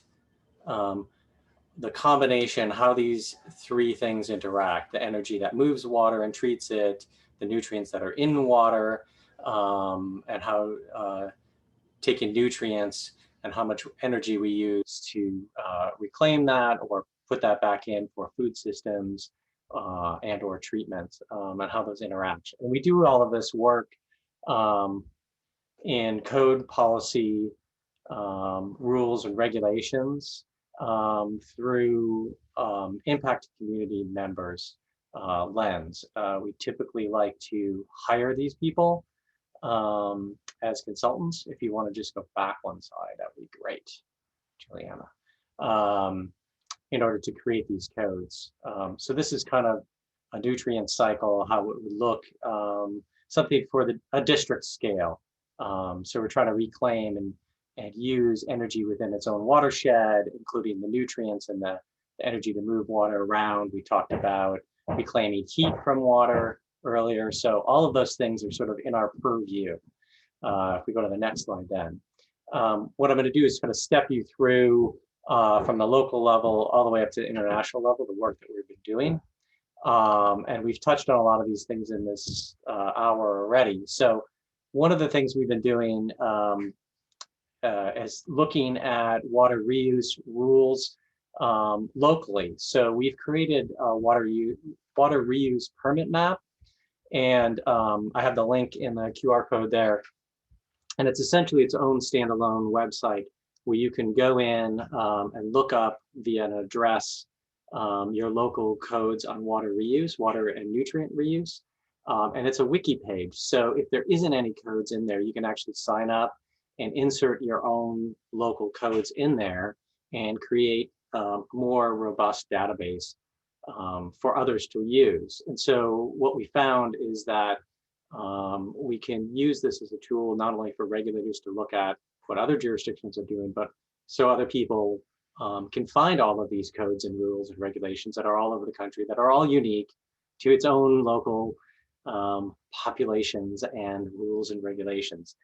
the combination, how these three things interact: the energy that moves water and treats it, the nutrients that are in water, and how taking nutrients and how much energy we use to reclaim that or put that back in for food systems and or treatments, and how those interact. And we do all of this work in code, policy, rules and regulations through impact community members lens. We typically like to hire these people as consultants. If you want to just go back one slide, that would be great, Juliana, in order to create these codes. So this is kind of a nutrient cycle, how it would look, something for a district scale. So we're trying to reclaim and use energy within its own watershed, including the nutrients and the energy to move water around. We talked about reclaiming heat from water earlier. So all of those things are sort of in our purview. If we go to the next slide then. What I'm going to do is kind of step you through from the local level all the way up to the international level, the work that we've been doing. And we've touched on a lot of these things in this hour already. So one of the things we've been doing is looking at water reuse rules locally. So we've created a water reuse permit map, and I have the link in the QR code there. And it's essentially its own standalone website where you can go in and look up via an address your local codes on water reuse, water and nutrient reuse. And it's a wiki page. So if there isn't any codes in there, you can actually sign up and insert your own local codes in there and create a more robust database for others to use. And so what we found is that we can use this as a tool not only for regulators to look at what other jurisdictions are doing, but so other people can find all of these codes and rules and regulations that are all over the country, that are all unique to its own local populations and rules and regulations,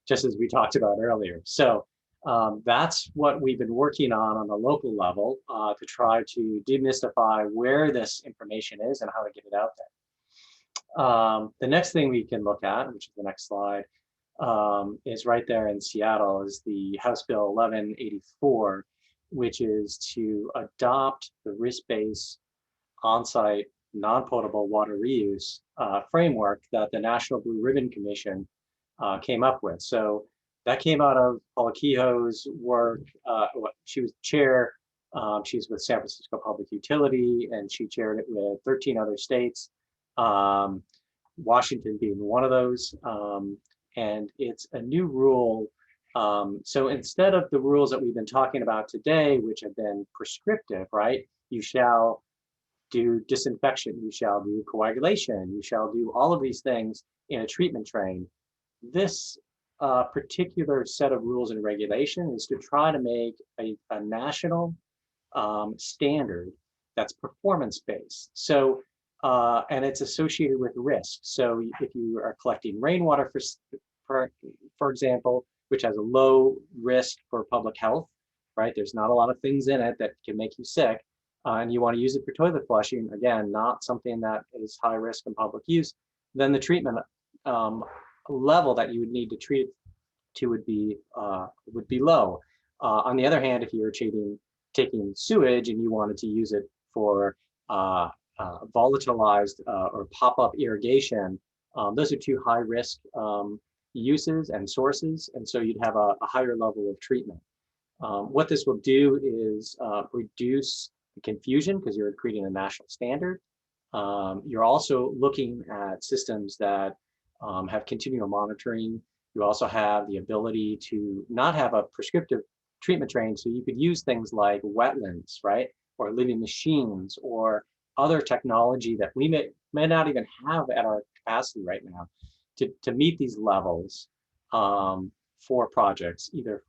just as we talked about earlier. So that's what we've been working on the local level to try to demystify where this information is and how to get it out there. The next thing we can look at, which is the next slide, is right there in Seattle, is the House Bill 1184, which is to adopt the risk-based on-site non-potable water reuse framework that the National Blue Ribbon Commission came up with. So that came out of Paula Kehoe's work. She was chair. She's with San Francisco Public Utility, and she chaired it with 13 other states, Washington being one of those. And it's a new rule. So instead of the rules that we've been talking about today, which have been prescriptive, right? You shall do disinfection, you shall do coagulation, you shall do all of these things in a treatment train. This particular set of rules and regulation is to try to make a national standard that's performance-based. So, and it's associated with risk. So if you are collecting rainwater, for example, which has a low risk for public health, right? There's not a lot of things in it that can make you sick. And you want to use it for toilet flushing, again, not something that is high risk in public use, then the treatment level that you would need to treat it to would be low. On the other hand, if you were taking sewage and you wanted to use it for volatilized or pop-up irrigation, those are two high risk uses and sources, and so you'd have a higher level of treatment. What this will do is reduce the confusion because you're creating a national standard. You're also looking at systems that have continual monitoring. You also have the ability to not have a prescriptive treatment train, so you could use things like wetlands, right? Or living machines or other technology that we may not even have at our capacity right now to meet these levels for projects, either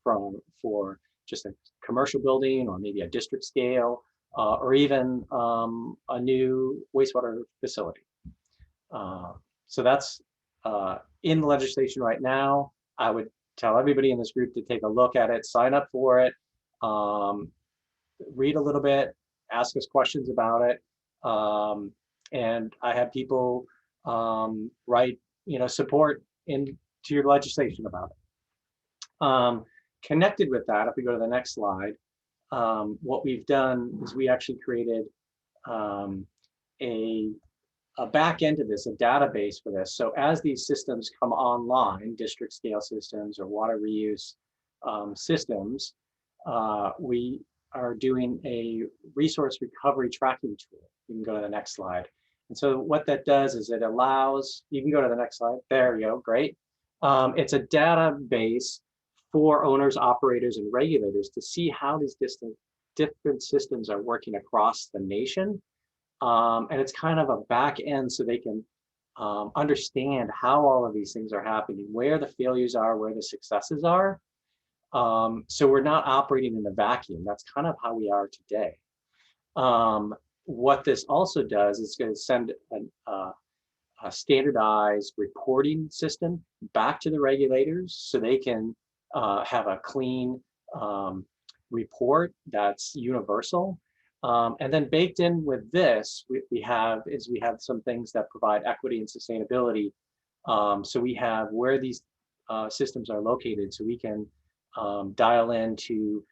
for just a commercial building or maybe a district scale or even a new wastewater facility. So that's in the legislation right now. I would tell everybody in this group to take a look at it, sign up for it, read a little bit, ask us questions about it. And I have people write, support into your legislation about it. Connected with that, if we go to the next slide, what we've done is we actually created a back end of this, a database for this. So as these systems come online, district scale systems or water reuse systems, we are doing a resource recovery tracking tool. You can go to the next slide. And so what that does is it allows, you can go to the next slide. There you go, great. It's a database for owners, operators, and regulators to see how these different systems are working across the nation. And it's kind of a back end so they can understand how all of these things are happening, where the failures are, where the successes are. So we're not operating in a vacuum. That's kind of how we are today. What this also does is going to send a standardized reporting system back to the regulators so they can have a clean report that's universal. And then baked in with this, we have some things that provide equity and sustainability. So we have where these systems are located, so we can dial into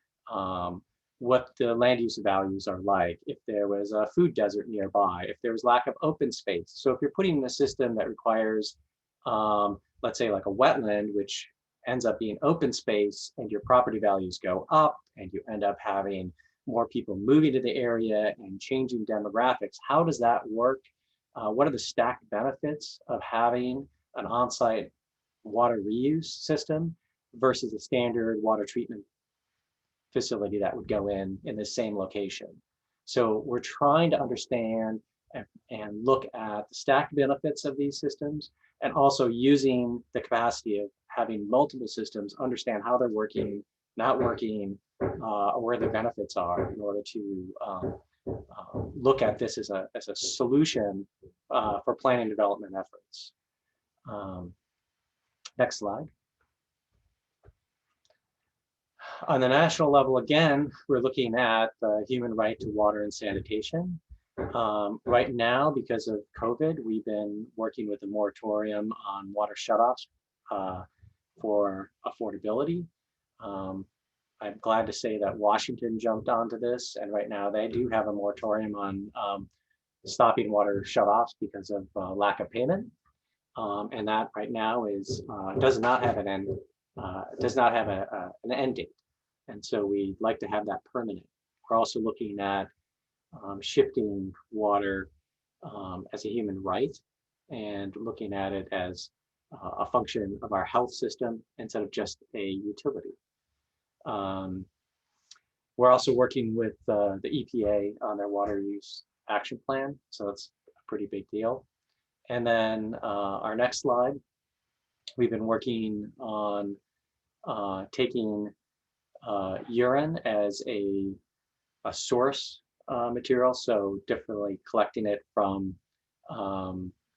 what the land use values are like, if there was a food desert nearby, if there was lack of open space. So if you're putting in a system that requires, let's say like a wetland, which ends up being open space, and your property values go up, and you end up having more people moving to the area and changing demographics, how does that work? What are the stacked benefits of having an on-site water reuse system versus a standard water treatment facility that would go in the same location? So we're trying to understand and look at the stacked benefits of these systems, and also using the capacity of having multiple systems, understand how they're working, not working, where the benefits are, in order to look at this as a solution for planning and development efforts. Next slide. On the national level, again, we're looking at the human right to water and sanitation. Right now, because of COVID, we've been working with a moratorium on water shutoffs for affordability. I'm glad to say that Washington jumped onto this, and right now they do have a moratorium on stopping water shutoffs because of lack of payment. And that right now is does not have an end, an end date. And so we'd like to have that permanent. We're also looking at shifting water as a human right, and looking at it as a function of our health system instead of just a utility. We're also working with the EPA on their water use action plan, so that's a pretty big deal. And then our next slide, we've been working on taking urine as a source material, so differently collecting it from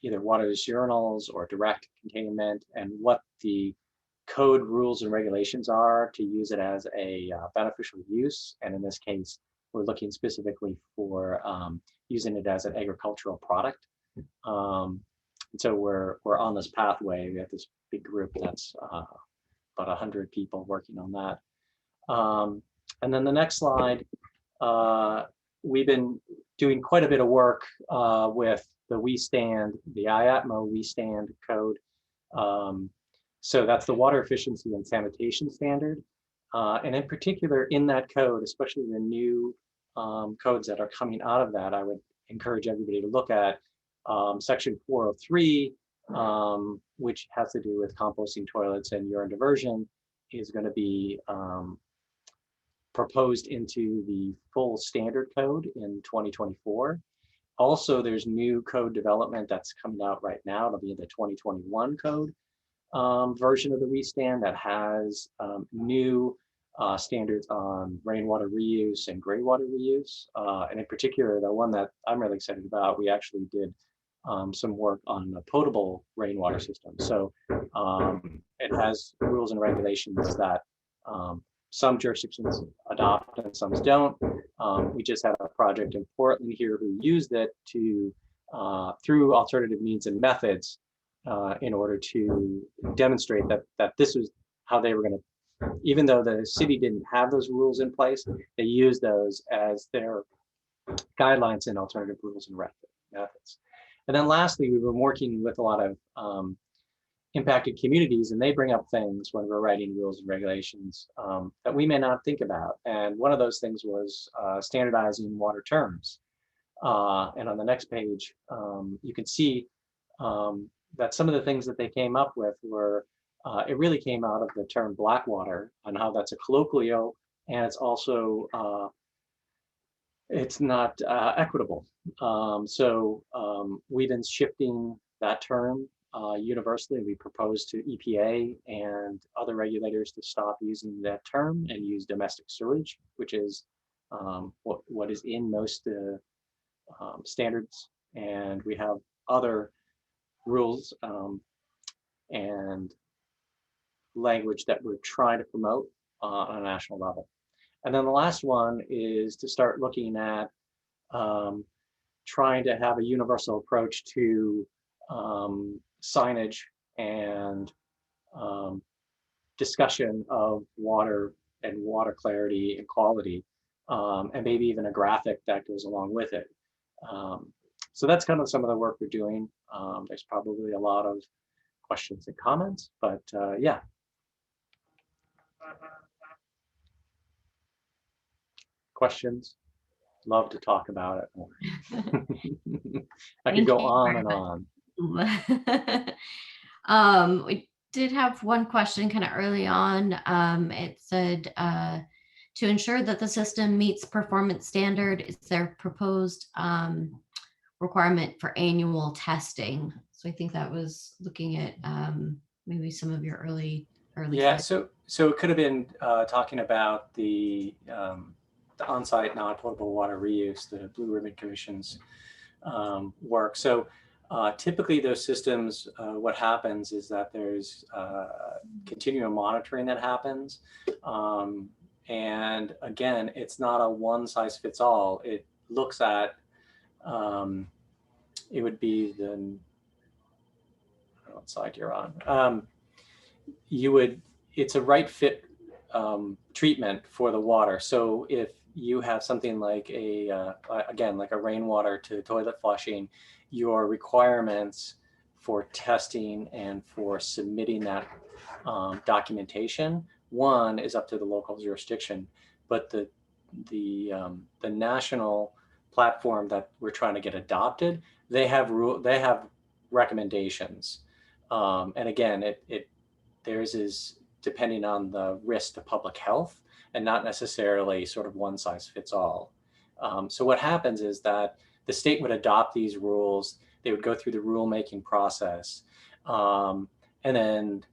either waterless urinals or direct containment, and what the code rules and regulations are to use it as a beneficial use. And in this case, we're looking specifically for using it as an agricultural product. And so we're on this pathway. We have this big group that's about 100 people working on that. And then the next slide, we've been doing quite a bit of work with the We Stand, the IATMO We Stand code. So that's the water efficiency and sanitation standard. And in particular, in that code, especially the new codes that are coming out of that, I would encourage everybody to look at section 403, which has to do with composting toilets and urine diversion, is going to be proposed into the full standard code in 2024. Also, there's new code development that's coming out right now. It'll be in the 2021 code version of the We Stand that has new standards on rainwater reuse and greywater reuse. And in particular, the one that I'm really excited about, we actually did some work on a potable rainwater system. So it has rules and regulations that some jurisdictions adopt and some don't. We just had a project in Portland here who used it to, through alternative means and methods, in order to demonstrate that this was how they were going to, even though the city didn't have those rules in place, they used those as their guidelines and alternative rules and methods. And then lastly, we've been working with a lot of impacted communities, and they bring up things when we're writing rules and regulations that we may not think about. And one of those things was standardizing water terms. And on the next page, you can see that some of the things that they came up with were, it really came out of the term black water, and how that's a colloquial, and it's also, it's not equitable. So we've been shifting that term universally. We propose to EPA and other regulators to stop using that term and use domestic sewage, which is what is in most standards. And we have other rules and language that we're trying to promote on a national level. And then the last one is to start looking at trying to have a universal approach to signage and discussion of water and water clarity and quality, and maybe even a graphic that goes along with it. So that's kind of some of the work we're doing. There's probably a lot of questions and comments, but yeah. Questions? Love to talk about it more. I could Thank go you on very and much. on. We did have one question kind of early on. It said, to ensure that the system meets performance standard, is there proposed requirement for annual testing? So I think that was looking at maybe some of your early Yeah, slides. so it could have been talking about the on-site non-potable water reuse, the Blue Ribbon Commission's work. So typically those systems, what happens is that there's continuum monitoring that happens. And again, it's not a one size fits all. It looks at, it would be the, I don't know what side you're on. It's a right fit treatment for the water. So if you have something like again, like a rainwater to toilet flushing, your requirements for testing and for submitting that documentation, one is up to the local jurisdiction, but the national platform that we're trying to get adopted, they have recommendations, and again, theirs is depending on the risk to public health and not necessarily sort of one size fits all. So what happens is that the state would adopt these rules, they would go through the rulemaking process, and then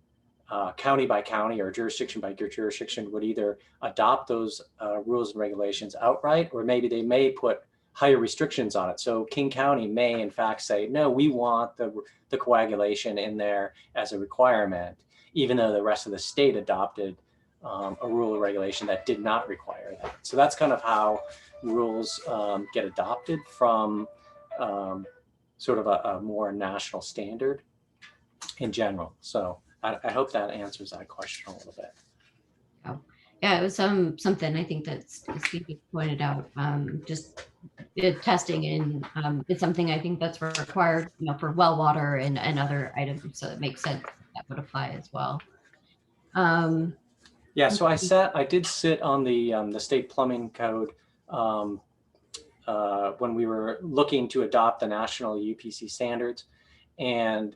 county by county or jurisdiction by jurisdiction would either adopt those rules and regulations outright, or maybe they may put higher restrictions on it. So King County may in fact say, no, we want the coagulation in there as a requirement, even though the rest of the state adopted a rule or regulation that did not require that. So that's kind of how rules get adopted from sort of a more national standard in general. So I hope that answers that question a little bit. Oh, yeah, it was something I think that Steve pointed out. Just testing, and it's something I think that's required, for well water and other items. So it makes sense that would apply as well. Yeah, so I did sit on the state plumbing code when we were looking to adopt the national UPC standards. And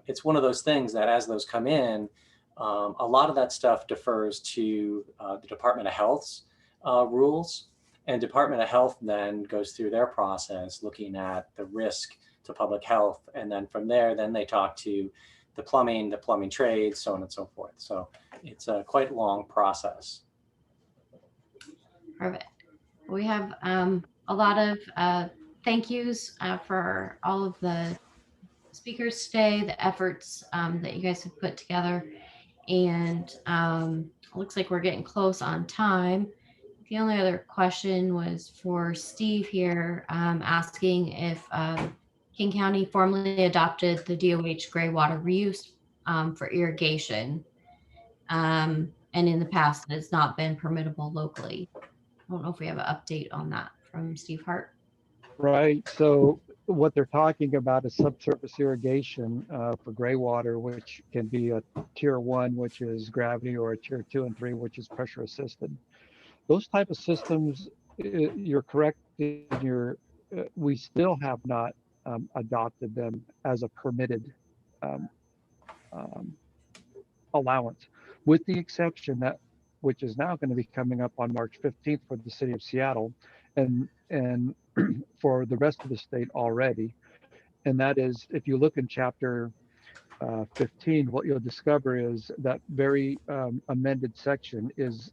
it's one of those things that as those come in, a lot of that stuff defers to the Department of Health's rules. And Department of Health then goes through their process looking at the risk to public health. And then from there, then they talk to the plumbing trades, so on and so forth. So it's a quite long process. Perfect. We have a lot of thank yous for all of the speakers today, the efforts that you guys have put together. And it looks like we're getting close on time. The only other question was for Steve here, asking if King County formally adopted the DOH greywater reuse for irrigation. And in the past, it's not been permittable locally. I don't know if we have an update on that from Steve Hart. Right. So what they're talking about is subsurface irrigation for greywater, which can be a tier 1, which is gravity, or a tier 2 and 3, which is pressure assisted. Those type of systems, you're correct in we still have not adopted them as a permitted allowance, with the exception that, which is now going to be coming up on March 15th for the city of Seattle, and for the rest of the state already. And that is, if you look in chapter 15, what you'll discover is that very amended section is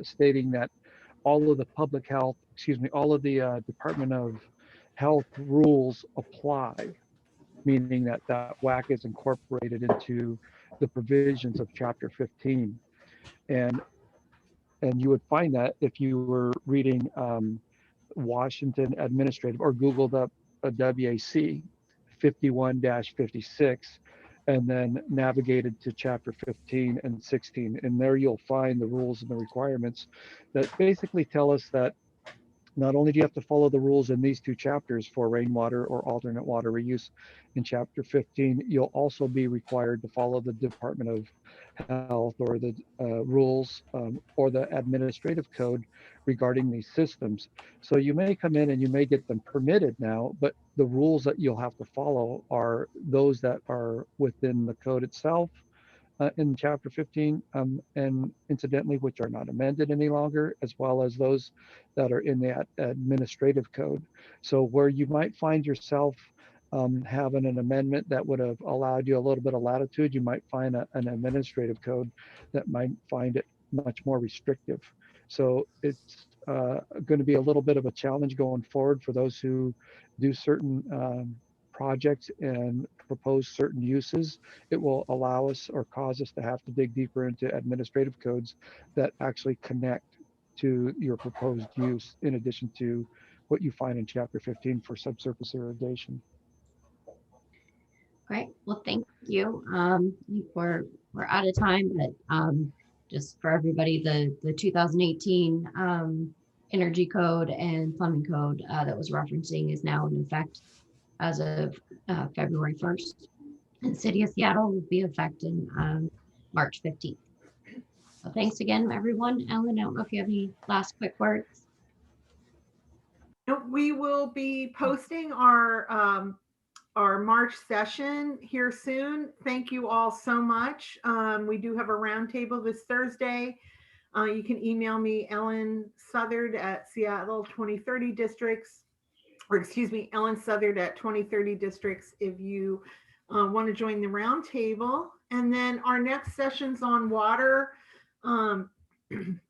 stating that all of the public health, all of the Department of Health rules apply, meaning that WAC is incorporated into the provisions of chapter 15. And And you would find that if you were reading Washington Administrative or Googled up a WAC 51-56 and then navigated to chapter 15 and 16. And there you'll find the rules and the requirements that basically tell us that not only do you have to follow the rules in these two chapters for rainwater or alternate water reuse in chapter 15, you'll also be required to follow the Department of Health or the rules or the administrative code regarding these systems. So you may come in and you may get them permitted now, but the rules that you'll have to follow are those that are within the code itself in chapter 15, and incidentally, which are not amended any longer, as well as those that are in the administrative code. So where you might find yourself having an amendment that would have allowed you a little bit of latitude, you might find an administrative code that might find it much more restrictive. So it's going to be a little bit of a challenge going forward for those who do certain projects and propose certain uses. It will allow us or cause us to have to dig deeper into administrative codes that actually connect to your proposed use, in addition to what you find in chapter 15 for subsurface irrigation. Great. Well, thank you. I think we're out of time, but just for everybody, the 2018 energy code and plumbing code that was referencing is now in effect as of February 1st. And City of Seattle will be effective March 15th. So thanks again, everyone. Ellen, I don't know if you have any last quick words. We will be posting our March session here soon. Thank you all so much. We do have a roundtable this Thursday. You can email me, Ellen Southard at Seattle 2030 Districts, or excuse me, Ellen Southard at 2030 Districts if you want to join the roundtable. And then our next session's on water.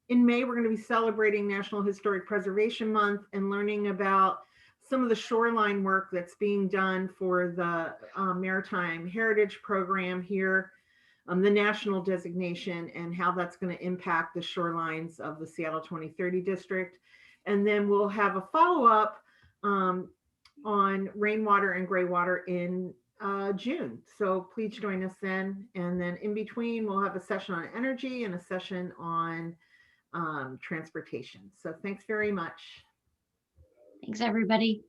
In May, we're going to be celebrating National Historic Preservation Month and learning about some of the shoreline work that's being done for the Maritime Heritage Program here, the national designation, and how that's going to impact the shorelines of the Seattle 2030 District. And then we'll have a follow-up on rainwater and greywater in June. So please join us then. And then in between, we'll have a session on energy and a session on transportation. So thanks very much. Thanks, everybody.